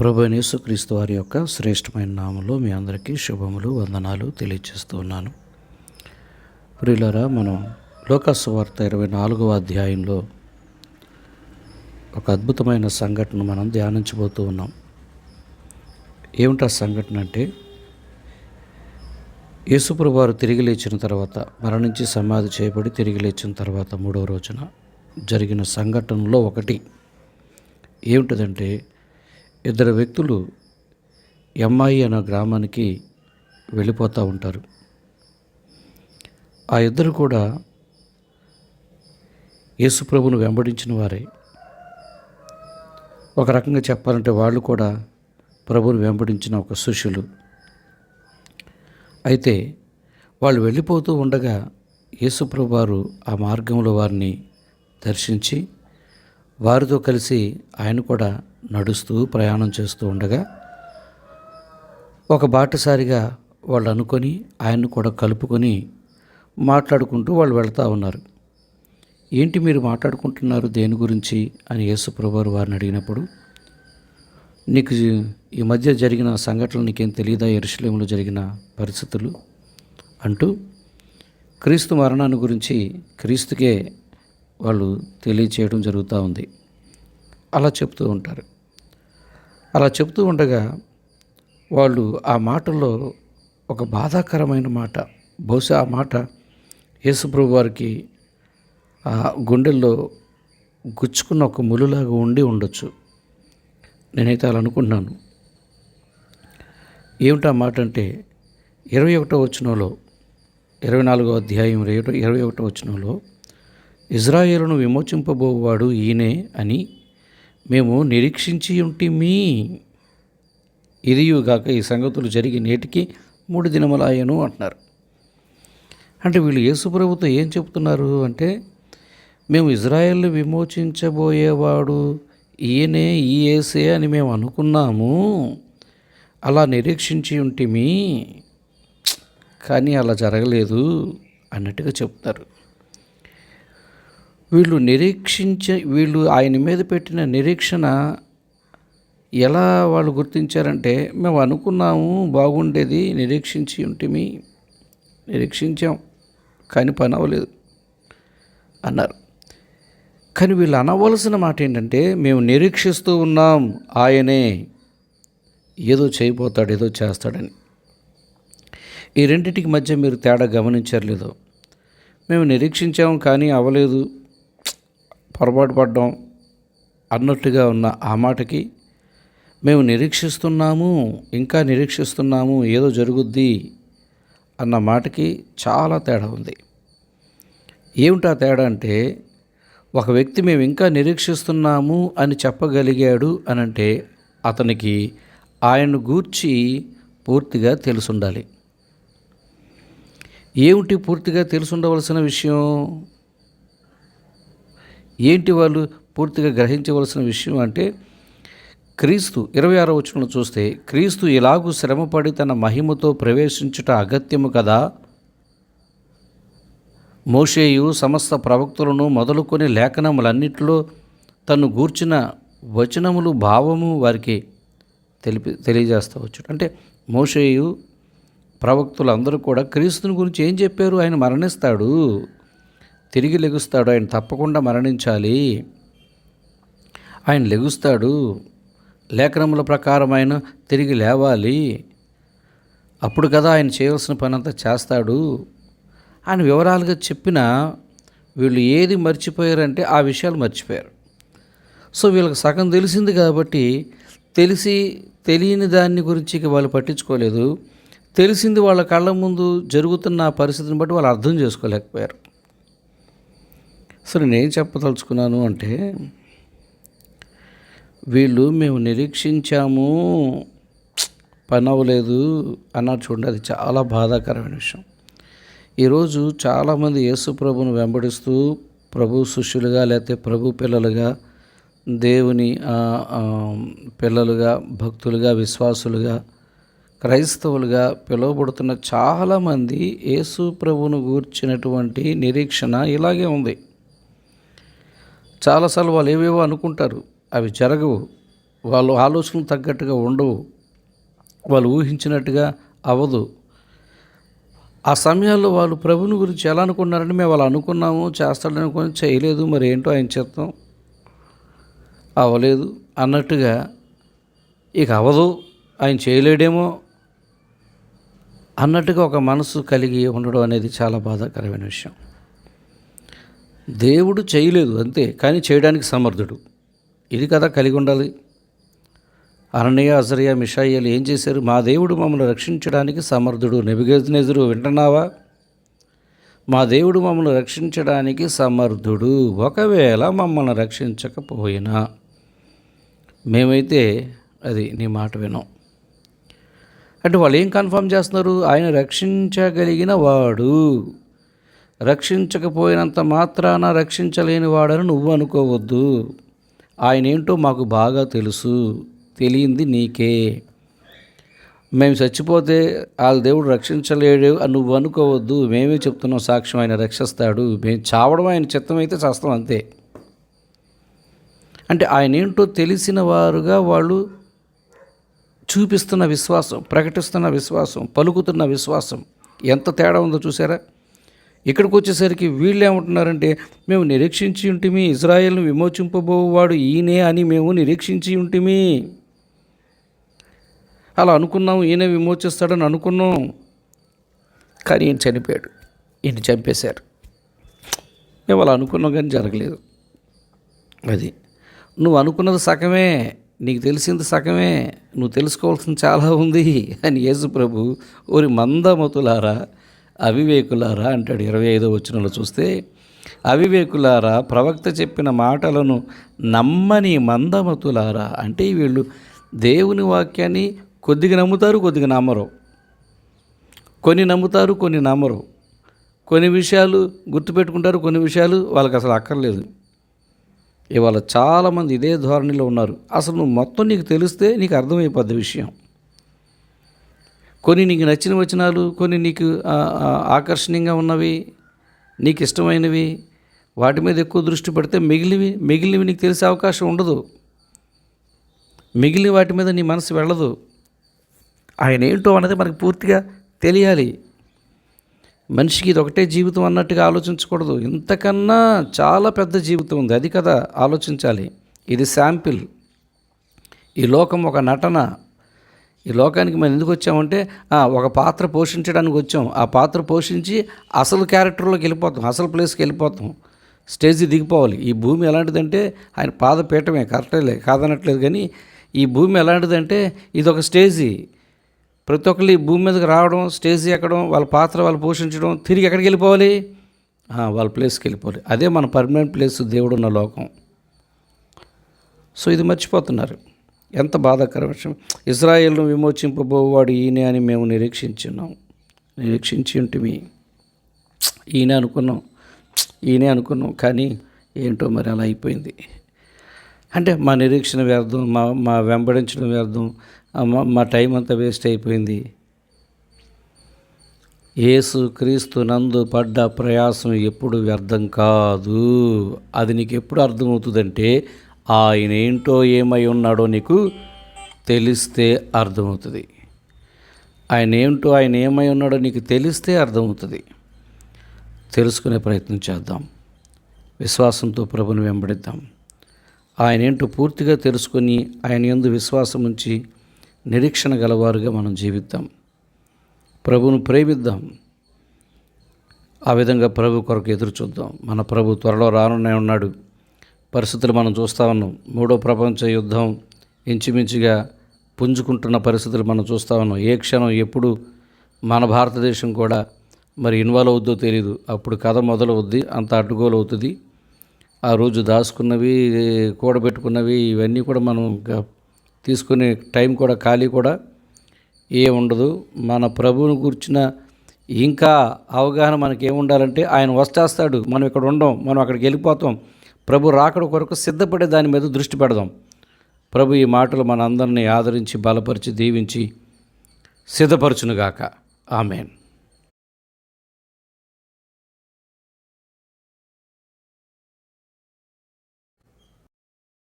ప్రభు అయిన యేసుక్రీస్తు వారి యొక్క శ్రేష్టమైన నామంలో మీ అందరికీ శుభములు వందనాలు తెలియజేస్తూ ఉన్నాను. ప్రియులారా, మనం లూకాసు వార్త 24వ అధ్యాయంలో ఒక అద్భుతమైన సంఘటన మనం ధ్యానించబోతూ ఉన్నాం. ఏమిటా సంఘటన అంటే, యేసుప్రభు వారు తిరిగి లేచిన తర్వాత, మరణించి సమాధి చేయబడి తిరిగి లేచిన తర్వాత 3వ రోజున జరిగిన సంఘటనలో ఒకటి ఏమిటంటే, ఇద్దరు వ్యక్తులు ఎమ్మాయి అనే గ్రామానికి వెళ్ళిపోతూ ఉంటారు. ఆ ఇద్దరు కూడా యేసుప్రభును వెంబడించిన వారే. ఒక రకంగా చెప్పాలంటే వాళ్ళు కూడా ప్రభువును వెంబడించిన ఒక శిష్యులు. అయితే వాళ్ళు వెళ్ళిపోతూ ఉండగా యేసుప్రభు వారు ఆ మార్గంలో వారిని దర్శించి వారితో కలిసి ఆయన కూడా నడుస్తూ ప్రయాణం చేస్తూ ఉండగా ఒక బాటసారిగా వాళ్ళు అనుకొని ఆయన్ని కూడా కలుపుకొని మాట్లాడుకుంటూ వాళ్ళు వెళ్తూ ఉన్నారు. ఏంటి మీరు మాట్లాడుకుంటున్నారు, దేని గురించి అని యేసుప్రభు వారు వారిని అడిగినప్పుడు, నీకు ఈ మధ్య జరిగిన సంఘటనలు నీకేం తెలియదా, యెరూషలేములో జరిగిన పరిస్థితులు అంటూ క్రీస్తు మరణాన్ని గురించి క్రీస్తుకే వాళ్ళు తెలియచేయడం జరుగుతూ ఉంది. అలా చెప్తూ ఉంటారు. అలా చెప్తూ ఉండగా వాళ్ళు ఆ మాటల్లో ఒక బాధాకరమైన మాట, బహుశా ఆ మాట యేసుప్రభు వారికి ఆ గుండెల్లో గుచ్చుకున్న ఒక ములులాగా ఉండి ఉండొచ్చు. నేనైతే అలా అనుకుంటున్నాను. ఏమిటా మాట అంటే, 21వ వచనంలో, 24వ అధ్యాయం 21వ వచనంలో, ఇజ్రాయేలును విమోచింపబోవాడు ఈయనే అని మేము నిరీక్షించి ఉంటిమి. ఇదియుగాక ఈ సంగతులు జరిగి నేటికి 3 దినములాయను అంటున్నారు. అంటే వీళ్ళు యేసుప్రభుతో ఏం చెప్తున్నారు అంటే, మేము ఇజ్రాయేల్ని విమోచించబోయేవాడు ఈయనే, ఈ యేసే అని మేము అనుకున్నాము, అలా నిరీక్షించి ఉంటిమి, కానీ అలా జరగలేదు అన్నట్టుగా చెప్తారు. వీళ్ళు ఆయన మీద పెట్టిన నిరీక్షణ ఎలా వాళ్ళు గుర్తించారంటే, మేము అనుకున్నాము బాగుండేది, నిరీక్షించాం కానీ పని అవ్వలేదు అన్నారు. కానీ వీళ్ళు అనవలసిన మాట ఏంటంటే, మేము నిరీక్షిస్తూ ఉన్నాం ఆయనే ఏదో చేయబోతాడు, ఏదో చేస్తాడని. ఈ రెండింటికి మధ్య మీరు తేడా గమనించారు లేదో? మేము నిరీక్షించాం కానీ అవ్వలేదు, పొరపాటు పడ్డాం అన్నట్టుగా ఉన్న ఆ మాటకి, మేము నిరీక్షిస్తున్నాము, ఇంకా నిరీక్షిస్తున్నాము, ఏదో జరుగుద్ది అన్న మాటకి చాలా తేడా ఉంది. ఏమిటా తేడా అంటే, ఒక వ్యక్తి మేము ఇంకా నిరీక్షిస్తున్నాము అని చెప్పగలిగాడు అనంటే అతనికి ఆయన్ను గూర్చి పూర్తిగా తెలుసుండాలి. ఏమిటి పూర్తిగా తెలుసుండవలసిన విషయం? ఏంటి వాళ్ళు పూర్తిగా గ్రహించవలసిన విషయం అంటే, క్రీస్తు 26వ వచనంలో చూస్తే, క్రీస్తు ఇలాగూ శ్రమపడి తన మహిమతో ప్రవేశించుట అగత్యము కదా, మోషేయు సమస్త ప్రవక్తలను మొదలుకొని లేఖనములన్నిటిలో తను గూర్చిన వచనములు భావము వారికి తెలియజేస్తూ వచ్చాడు. అంటే మోషేయు ప్రవక్తులు అందరూ కూడా క్రీస్తుని గురించి ఏం చెప్పారు? ఆయన మరణిస్తాడు, తిరిగి లెగుస్తాడు, ఆయన తప్పకుండా మరణించాలి, ఆయన లెగుస్తాడు, లేఖనముల ప్రకారం ఆయన తిరిగి లేవాలి, అప్పుడు కదా ఆయన చేయవలసిన పని అంతా చేస్తాడు అని వివరాలుగా చెప్పిన వీళ్ళు ఏది మర్చిపోయారంటే ఆ విషయాలు మర్చిపోయారు. సో వీళ్ళకి సగం తెలిసింది కాబట్టి తెలియని దాన్ని గురించి వాళ్ళు పట్టించుకోలేదు. తెలిసింది వాళ్ళ కళ్ళ ముందు జరుగుతున్న పరిస్థితిని బట్టి వాళ్ళు అర్థం చేసుకోలేకపోయారు. సరే, నేను చెప్పదలుచుకున్నాను అంటే, వీళ్ళు మేము నిరీక్షించాము పని అవ్వలేదు అన్నారు చూడండి, అది చాలా బాధాకరమైన విషయం. ఈరోజు చాలామంది యేసు ప్రభువును వెంబడిస్తూ ప్రభు శిష్యులుగా, లేకపోతే ప్రభు పిల్లలుగా, దేవుని పిల్లలుగా, భక్తులుగా, విశ్వాసులుగా, క్రైస్తవులుగా పిలువబడుతున్న చాలామంది యేసు ప్రభువును గూర్చినటువంటి నిరీక్షణ ఇలాగే ఉంది. చాలాసార్లు వాళ్ళు ఏవేవో అనుకుంటారు, అవి జరగవు. వాళ్ళ ఆలోచనలు తగ్గట్టుగా ఉండవు, వాళ్ళు ఊహించినట్టుగా అవ్వదు. ఆ సమయాల్లో వాళ్ళు ప్రభుని గురించి ఎలా అనుకున్నారంటే, మేము అలా అనుకున్నాము, చేస్తాడని అనుకుని చేయలేదు, మరి ఏంటో ఆయన చిత్తం, అవ్వలేదు అన్నట్టుగా, ఇక అవ్వదు, ఆయన చేయలేడేమో అన్నట్టుగా ఒక మనసు కలిగి ఉండడం అనేది చాలా బాధాకరమైన విషయం. దేవుడు చేయలేదు అంతే, కానీ చేయడానికి సమర్థుడు. ఇది కదా కలిగి ఉండాలి. అననీయ, అజర్యా, మిషాయేలు ఏం చేశారు? మా దేవుడు మమ్మల్ని రక్షించడానికి సమర్థుడు. నెబుకద్నెజరు వింటున్నావా? మా దేవుడు మమ్మల్ని రక్షించడానికి సమర్థుడు. ఒకవేళ మమ్మల్ని రక్షించకపోయినా మేమైతే అది నీ మాట వినాం. అంటే వాళ్ళు ఏం కన్ఫర్మ్ చేస్తున్నారు? ఆయన రక్షించగలిగిన వాడు, రక్షించకపోయినంత మాత్రాన రక్షించలేని వాడని నువ్వు అనుకోవద్దు. ఆయన ఏంటో మాకు బాగా తెలుసు, తెలియంది నీకే. మేము చచ్చిపోతే వాళ్ళ దేవుడు రక్షించలేడు అని నువ్వు అనుకోవద్దు. మేమే చెప్తున్నాం సాక్ష్యం, ఆయన రక్షిస్తాడు. మేము చావడం ఆయన చిత్తం అయితే చేస్తాం అంతే. అంటే ఆయన ఏంటో తెలిసిన వారుగా వాళ్ళు చూపిస్తున్న విశ్వాసం, ప్రకటిస్తున్న విశ్వాసం, పలుకుతున్న విశ్వాసం ఎంత తేడా ఉందో చూసారా? ఇక్కడికి వచ్చేసరికి వీళ్ళు ఏమంటున్నారంటే, మేము నిరీక్షించి ఉంటిమి, ఇజ్రాయేల్ను విమోచింపబోవాడు ఈయనే అని మేము నిరీక్షించి ఉంటిమి, అలా అనుకున్నాము, ఈయన విమోచిస్తాడని అనుకున్నాం, కానీ ఈయన చనిపోయాడు, ఈయన చంపేశారు. మేము అలా అనుకున్నాం కానీ జరగలేదు. అది నువ్వు అనుకున్నది సగమే, నీకు తెలిసింది సగమే, నువ్వు తెలుసుకోవాల్సింది చాలా ఉంది అని యేసు ప్రభు ఓరి మందమతులారా, అవివేకులారా అంటాడు. 25వ వచనంలో చూస్తే, అవివేకులారా, ప్రవక్త చెప్పిన మాటలను నమ్మని మందమతులారా. అంటే వీళ్ళు దేవుని వాక్యాన్ని కొద్దిగా నమ్ముతారు, కొద్దిగా నమ్మరు. కొన్ని నమ్ముతారు, కొన్ని నమ్మరు. కొన్ని విషయాలు గుర్తుపెట్టుకుంటారు, కొన్ని విషయాలు వాళ్ళకి అసలు అక్కర్లేదు. ఇవాళ చాలామంది ఇదే ధోరణిలో ఉన్నారు. అసలు నువ్వు మొత్తం నీకు తెలిస్తే నీకు అర్థమైపోద్ది విషయం. కొన్ని నీకు నచ్చిన వచనాలు, కొన్ని నీకు ఆకర్షణీయంగా ఉన్నవి, నీకు ఇష్టమైనవి, వాటి మీద ఎక్కువ దృష్టి పెడితే మిగిలినవి నీకు తెలిసే అవకాశం ఉండదు. మిగిలిన వాటి మీద నీ మనసు వెళ్ళదు. ఆయన ఏంటో అన్నది మనకు పూర్తిగా తెలియాలి. మనిషికి ఇది ఒకటే జీవితం అన్నట్టుగా ఆలోచించకూడదు. ఇంతకన్నా చాలా పెద్ద జీవితం ఉంది, అది కదా ఆలోచించాలి. ఇది శాంపిల్. ఈ లోకం ఒక నటన. ఈ లోకానికి మనం ఎందుకు వచ్చామంటే ఒక పాత్ర పోషించడానికి వచ్చాం. ఆ పాత్ర పోషించి అసలు క్యారెక్టర్లోకి వెళ్ళిపోతాం, అసలు ప్లేస్కి వెళ్ళిపోతాం, స్టేజ్ దిగిపోవాలి. ఈ భూమి ఎలాంటిదంటే ఆయన పాదపీఠమే, కరెక్టే కాదనట్లేదు, కానీ ఈ భూమి ఎలాంటిదంటే ఇది ఒక స్టేజీ. ప్రతి ఒక్కరు ఈ భూమి మీదకి రావడం, స్టేజీ ఎక్కడం, వాళ్ళ పాత్ర వాళ్ళు పోషించడం, తిరిగి ఎక్కడికి వెళ్ళిపోవాలి? వాళ్ళ ప్లేస్కి వెళ్ళిపోవాలి. అదే మన పర్మనెంట్ ప్లేస్, దేవుడున్న లోకం. సో ఇది మర్చిపోతున్నారు. ఎంత బాధాకర విషయం. ఇజ్రాయేల్ను విమోచింపబోవాడు ఈయనే అని మేము నిరీక్షించి ఉంటిమి. ఈయనే అనుకున్నాం, కానీ ఏంటో మరి అలా అయిపోయింది. అంటే మా నిరీక్షణ వ్యర్థం, మా వెంబడించడం వ్యర్థం, మా టైం అంతా వేస్ట్ అయిపోయింది. యేసు క్రీస్తు నందు పడ్డ ప్రయాసం ఎప్పుడు వ్యర్థం కాదు. అది నీకు ఎప్పుడు అర్థమవుతుందంటే ఆయన ఏంటో ఏమై ఉన్నాడో నీకు తెలిస్తే అర్థమవుతుంది. ఆయన ఏంటో, ఆయన ఏమై ఉన్నాడో నీకు తెలిస్తే అర్థమవుతుంది. తెలుసుకునే ప్రయత్నం చేద్దాం. విశ్వాసంతో ప్రభుని వెంబడిద్దాం. ఆయన ఏంటో పూర్తిగా తెలుసుకొని ఆయన యందు విశ్వాసం ఉంచి నిరీక్షణ గలవారుగా మనం జీవిద్దాం. ప్రభువును ప్రేమిద్దాం. ఆ విధంగా ప్రభు కొరకు ఎదురు చూద్దాం. మన ప్రభు త్వరలో రానునే ఉన్నాడు. పరిస్థితులు మనం చూస్తూ ఉన్నాం. 3వ ప్రపంచ యుద్ధం ఇంచుమించుగా పుంజుకుంటున్న పరిస్థితులు మనం చూస్తూ ఉన్నాం. ఏ క్షణం ఎప్పుడు మన భారతదేశం కూడా మరి ఇన్వాల్వ్ అవుద్దో తెలియదు. అప్పుడు కథ మొదలవుద్ది, అంత అడ్డుగోలు అవుతుంది. ఆ రోజు దాచుకున్నవి, కూడబెట్టుకున్నవి ఇవన్నీ కూడా మనం తీసుకునే టైం కూడా, ఖాళీ కూడా ఉండదు. మన ప్రభువుని గురించిన ఇంకా అవగాహన మనకి ఏముండాలంటే, ఆయన వచ్చేస్తాడు, మనం ఇక్కడ ఉండం, మనం అక్కడికి వెళ్ళిపోతాం. ప్రభు రాకడ కొరకు సిద్ధపడే దాని మీద దృష్టి పెడదాం. ప్రభు ఈ మాటలు మన అందరినీ ఆదరించి, బలపరిచి, దీవించి సిద్ధపరచునుగాక. ఆమేన్.